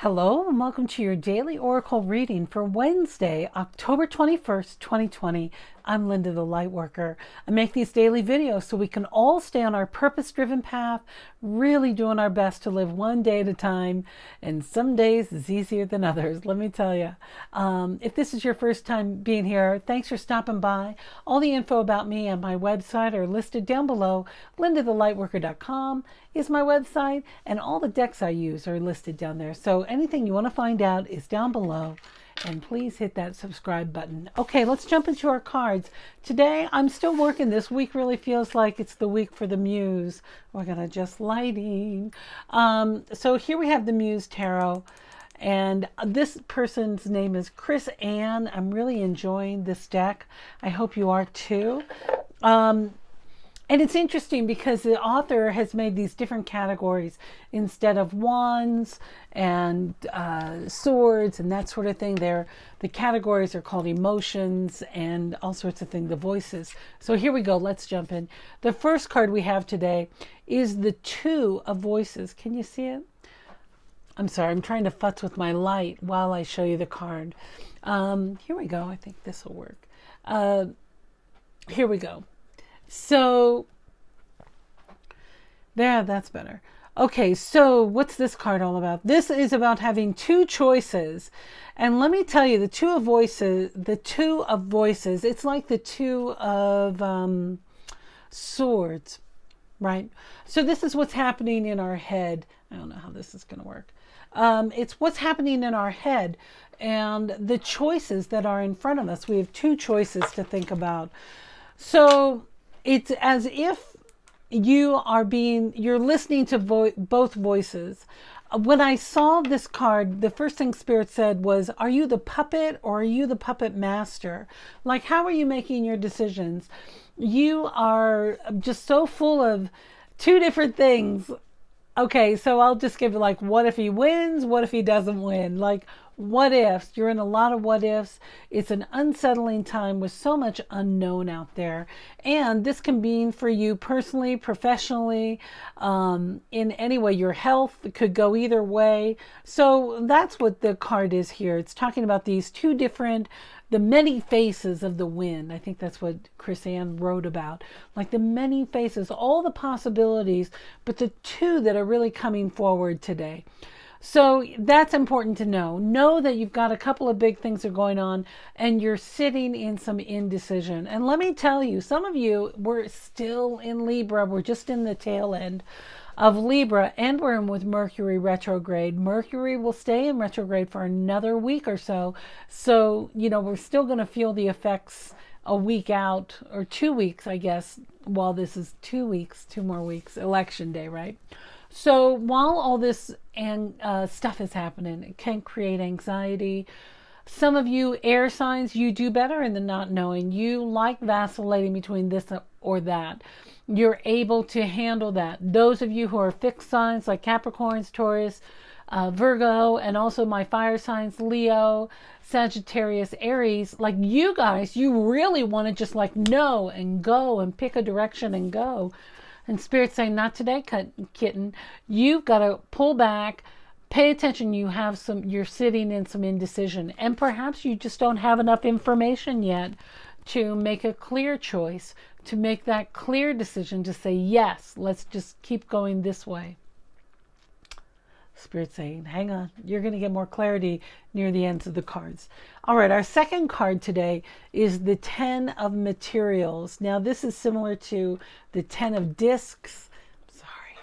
Hello and welcome to your daily oracle reading for Wednesday, October 21st, 2020. I'm Linda the Lightworker. I make these daily videos so we can all stay on our purpose-driven path, really doing our best to live one day at a time, and some days is easier than others, let me tell you. If this is your first time being here, thanks for stopping by. All the info about me and my website are listed down below. LindaTheLightWorker.com is my website, and all the decks I use are listed down there. So anything you want to find out is down below, and please hit that subscribe button. Okay, let's jump into our cards. Today, I'm still working. This week really feels like it's the week for the Muse. We're going to adjust lighting. So here we have the Muse Tarot, and this person's name is Chris Ann. I'm really enjoying this deck. I hope you are too. And it's interesting because the author has made these different categories instead of wands and swords and that sort of thing. The categories are called emotions and all sorts of things, the voices. So here we go. Let's jump in. The first card we have today is the Two of Voices. Can you see it? I'm sorry, I'm trying to futz with my light while I show you the card. Here we go. I think this will work. Here we go. So, there, that's better. Okay, so what's this card all about? This is about having two choices. And let me tell you, the Two of Voices, it's like the Two of Swords, right? So this is what's happening in our head. I don't know how this is going to work. It's what's happening in our head and the choices that are in front of us. We have two choices to think about. So it's as if you're listening to both voices. When I saw this card, the first thing Spirit said was, are you the puppet or are you the puppet master? Like, how are you making your decisions? You are just so full of two different things. Okay, so I'll just give it like, what if he wins? What if he doesn't win? Like, what ifs? You're in a lot of what ifs. It's an unsettling time with so much unknown out there. And this can mean for you personally, professionally, in any way. Your health could go either way. So that's what the card is here. It's talking about these two different, the many faces of the wind. I think that's what Chris Ann wrote about. Like the many faces, all the possibilities, but the two that are really coming forward today. So that's important to know. Know that you've got a couple of big things that are going on and you're sitting in some indecision. And let me tell you, some of you, we're still in Libra. We're just in the tail end of Libra, and we're in with Mercury retrograde. Mercury will stay in retrograde for another week or so. So, we're still going to feel the effects a week out, or 2 weeks, I guess, while this is 2 weeks, 2 more weeks, election day, right? So while all this stuff is happening, it can create anxiety. Some of you air signs, you do better in the not knowing. You like vacillating between this or that. You're able to handle that. Those of you who are fixed signs like Capricorns, Taurus, Virgo, and also my fire signs, Leo, Sagittarius, Aries, like you guys, you really want to just like know and go and pick a direction and go. And Spirit's saying, not today, kitten. You've got to pull back, pay attention. You're sitting in some indecision. And perhaps you just don't have enough information yet to make a clear choice, to make that clear decision to say, yes, let's just keep going this way. Spirit saying, hang on, you're going to get more clarity near the ends of the cards. All right, our second card today is the Ten of Materials. Now, this is similar to the Ten of Discs. Sorry.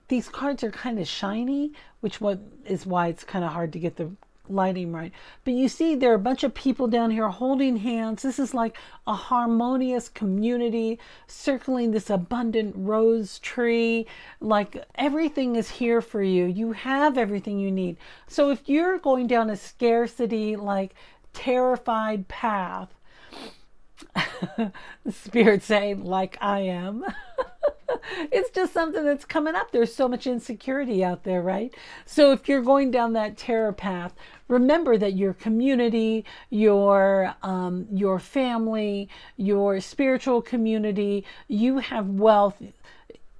These cards are kind of shiny, which is why it's kind of hard to get the lighting right. But you see there are a bunch of people down here holding hands. This is like a harmonious community circling this abundant rose tree. Like everything is here for you. You have everything you need. So if you're going down a scarcity, like terrified path, the Spirit saying, like I am, it's just something that's coming up. There's so much insecurity out there, right? So if you're going down that terror path, remember that your community, your family, your spiritual community, you have wealth.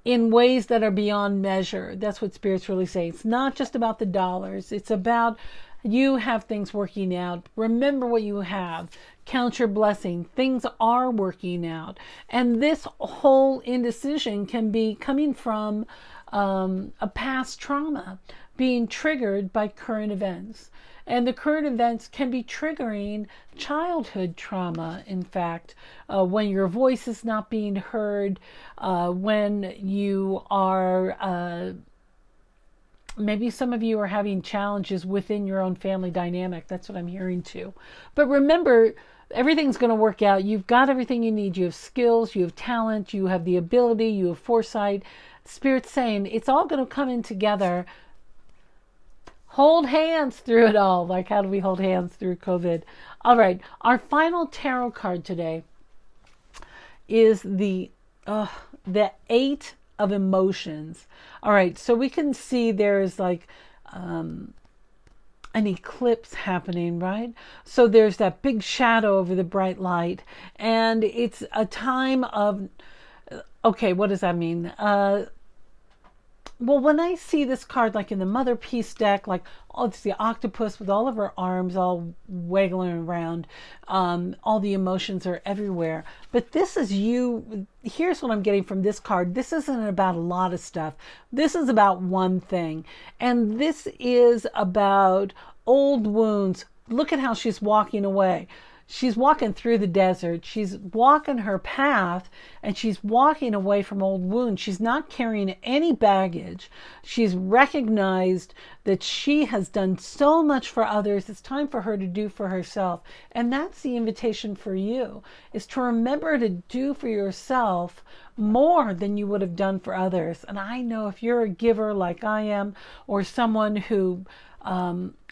in ways that are beyond measure. That's what Spirit's really saying. It's not just about the dollars. It's about you have things working out. Remember what you have. Count your blessing. Things are working out. And this whole indecision can be coming from a past trauma being triggered by current events. And the current events can be triggering childhood trauma, in fact, when your voice is not being heard, when you are, maybe some of you are having challenges within your own family dynamic. That's what I'm hearing too. But remember, everything's going to work out. You've got everything you need. You have skills, you have talent, you have the ability, you have foresight. Spirit's saying it's all going to come in together. Hold hands through it all. Like, how do we hold hands through COVID? All right. Our final tarot card today is the Eight of Emotions. All right. So we can see there's like an eclipse happening, right? So there's that big shadow over the bright light. And it's a time of, okay, what does that mean? Well, when I see this card, like in the Mother Peace deck, like, oh, it's the octopus with all of her arms all wiggling around. All the emotions are everywhere. But this is you. Here's what I'm getting from this card. This isn't about a lot of stuff. This is about one thing. And this is about old wounds. Look at how she's walking away. She's walking through the desert. She's walking her path, and she's walking away from old wounds. She's not carrying any baggage. She's recognized that she has done so much for others. It's time for her to do for herself. And that's the invitation for you, is to remember to do for yourself more than you would have done for others. And I know if you're a giver like I am, or someone who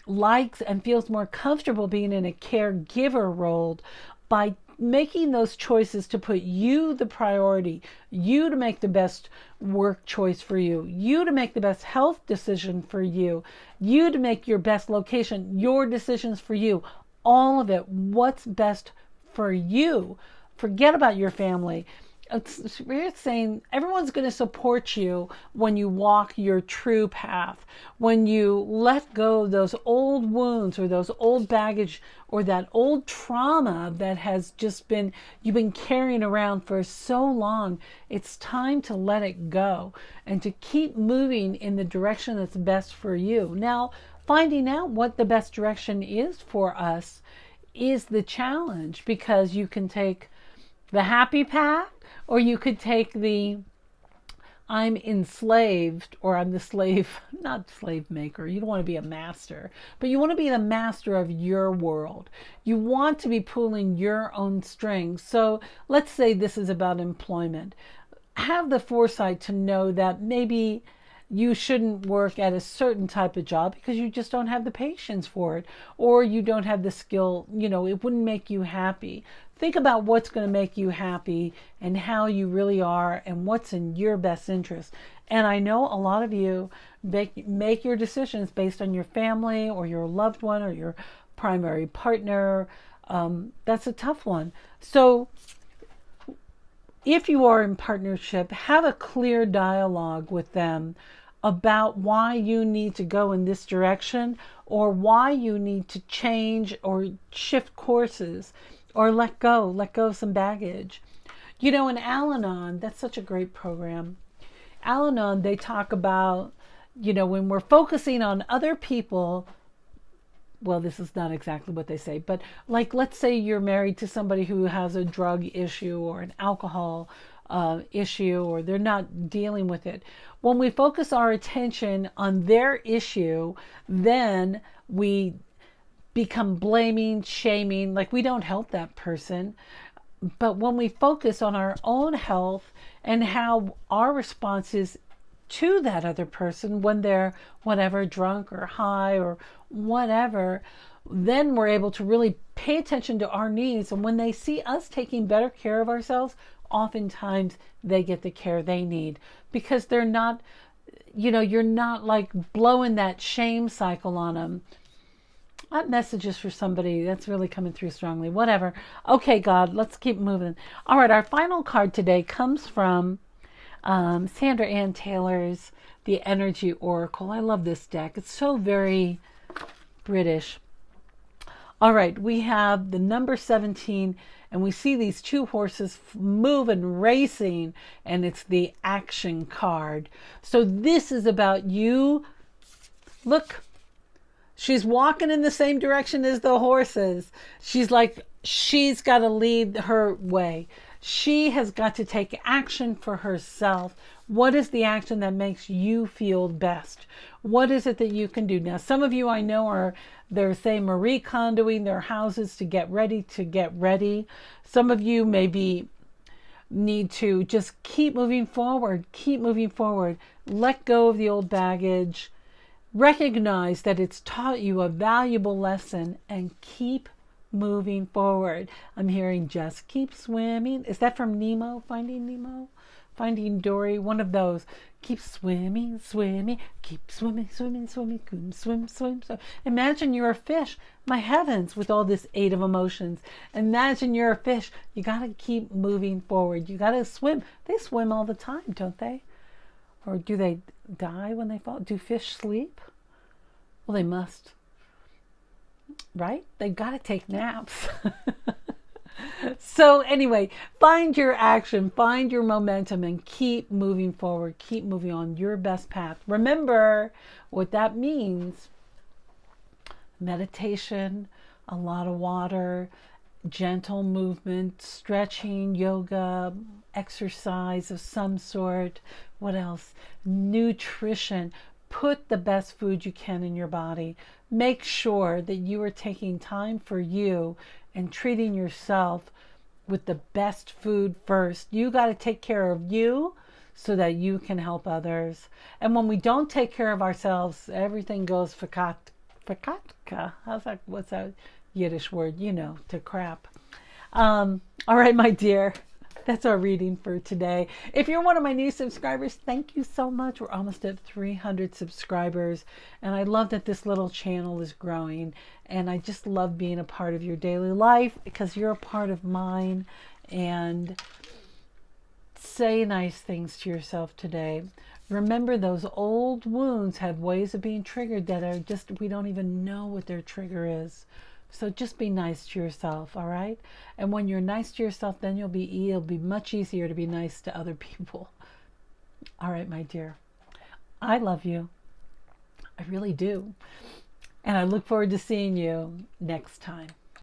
likes and feels more comfortable being in a caregiver role, by making those choices to put you the priority, you to make the best work choice for you, you to make the best health decision for you, you to make your best location, your decisions for you, all of it, what's best for you. Forget about your family. It's saying everyone's going to support you when you walk your true path, when you let go of those old wounds or those old baggage or that old trauma that has just been, you've been carrying around for so long. It's time to let it go and to keep moving in the direction that's best for you. Now, finding out what the best direction is for us is the challenge, because you can take the happy path, or you could take the I'm enslaved, or I'm the slave, not slave maker. You don't want to be a master, but you want to be the master of your world. You want to be pulling your own strings. So let's say this is about employment. Have the foresight to know that maybe you shouldn't work at a certain type of job because you just don't have the patience for it, or you don't have the skill, it wouldn't make you happy. Think about what's going to make you happy and how you really are and what's in your best interest. And I know a lot of you make your decisions based on your family or your loved one or your primary partner. That's a tough one. So if you are in partnership, have a clear dialogue with them about why you need to go in this direction, or why you need to change or shift courses, or let go of some baggage. In Al-Anon, that's such a great program. Al-Anon, they talk about, when we're focusing on other people, well, this is not exactly what they say, but like, let's say you're married to somebody who has a drug issue or an alcohol issue, or they're not dealing with it. When we focus our attention on their issue, then we become blaming, shaming, like we don't help that person. But when we focus on our own health and how our response is to that other person when they're whatever, drunk or high or whatever, then we're able to really pay attention to our needs. And when they see us taking better care of ourselves, oftentimes they get the care they need, because they're not, you're not like blowing that shame cycle on them. That message is for somebody that's really coming through strongly. Whatever. Okay, God, let's keep moving. All right, our final card today comes from Sandra Ann Taylor's The Energy Oracle. I love this deck. It's so very British. All right, we have the number 17, and we see these two horses moving, racing, and it's the action card. So this is about you. Look, she's walking in the same direction as the horses. She's got to lead her way. She has got to take action for herself. What is the action that makes you feel best? What is it that you can do? Now, some of you I know they're saying Marie Kondoing their houses to get ready. Some of you maybe need to just keep moving forward. Let go of the old baggage. Recognize that it's taught you a valuable lesson and keep moving forward. I'm hearing just keep swimming. Is that from Nemo? Finding Nemo? Finding Dory? One of those. Keep swimming, keep swimming, swim. Imagine you're a fish. My heavens, with all this 8 of emotions. Imagine you're a fish. You got to keep moving forward. You got to swim. They swim all the time, don't they? Or do they die when they fall? Do fish sleep? Well, they must. Right? They've got to take naps. So anyway, find your action, find your momentum, and keep moving forward. Keep moving on your best path. Remember what that means. Meditation, a lot of water, gentle movement, stretching, yoga, exercise of some sort. What else? Nutrition. Put the best food you can in your body. Make sure that you are taking time for you and treating yourself with the best food first. You got to take care of you so that you can help others. And when we don't take care of ourselves, everything goes fakatka. What's that Yiddish word? To crap. All right, my dear. That's our reading for today. If you're one of my new subscribers, thank you so much. We're almost at 300 subscribers. And I love that this little channel is growing. And I just love being a part of your daily life because you're a part of mine. And say nice things to yourself today. Remember, those old wounds have ways of being triggered that are just, we don't even know what their trigger is. So just be nice to yourself, all right? And when you're nice to yourself, then it'll be much easier to be nice to other people. All right, my dear. I love you. I really do. And I look forward to seeing you next time.